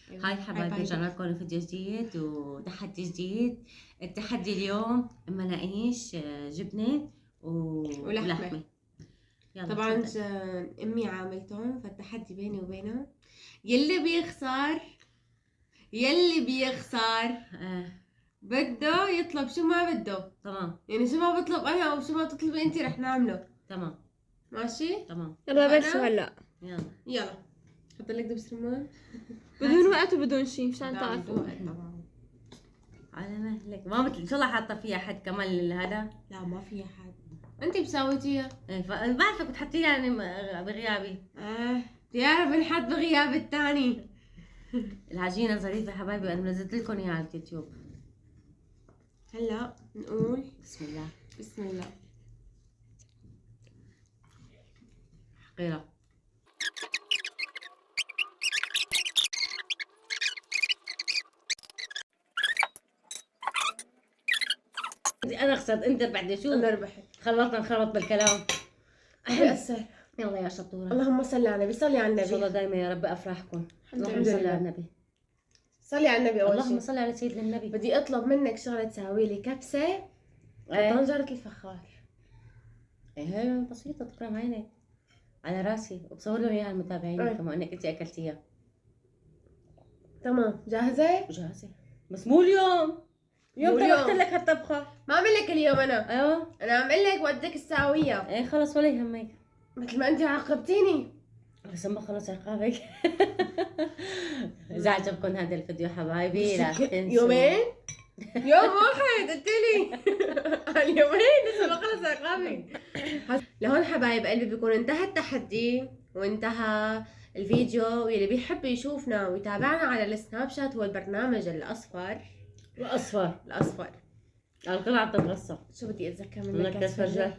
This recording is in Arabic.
أيوة. هاي حبايبي رجعنا لكم فيديو جديد وتحدي جديد. التحدي اليوم مناقيش جبنة ولحمة. يلا طبعا تفضل. امي عاملتهم، فالتحدي بيني وبينها يلي بيخسر بده يطلب شو ما بده. تمام يعني شو ما بطلب انا او شو ما تطلبي انت رح نعمله. تمام ماشي تمام. يلا بلشوا هلا. يلا حط لك دبس رمان بدون وقت وبدون شيء مشان بدون تعرفوا. وقت طبعا. على مهلك. ما ان شاء الله حاطه فيها حد كمان هذا. لا ما في حد. انت بساويتيها. بعرفك بتحطي يعني بغيابي. بتعرف انحط بغياب الثاني. العجينه ظريفه حبايبي، انا نزلت لكم اياها على اليوتيوب. هلا نقول بسم الله. بسم الله. حقيره. انا خسرت، انت بعد شو؟ انا ربحت. خلطنا نخربط بالكلام. بيأثر. يلا يا شطوره. اللهم صل على النبي. صلي على ان شاء الله النبي. دايما يا رب افرحكم. اللهم الحمد صل لله. على النبي. صلي على النبي اول اللهم شيء. صل على سيدنا النبي. بدي اطلب منك شغله تساوي لي كبسه بطنجره الفخار. ايه بسيطه تكرم عينك على راسي، وبصور لهم اياها المتابعين كمان انك انت اكلتيها. تمام جاهزه؟ جاهزه بس مو اليوم. اليوم طبخت لك هالطبخه. ما اعمل لك اليوم انا. ايوه انا اعمل لك وقتك تساويها. ايه خلص ولا يهمك. مثل ما انت عاقبتيني. بس ما خلص عقابك. اذا عجبكم هذا الفيديو حبايبي لا تنسوا. يومين؟ يوم واحد قلت لي. اليومين لسه ما خلص عقابي. لهون حبايب قلبي بيكون انتهى التحدي وانتهى الفيديو. واللي بيحب يشوفنا ويتابعنا على السناب شات هو البرنامج الاصفر. الاصفر الاصفر القلعه تتغصب. شو بدي اتذكر منك منك؟ تتفجر.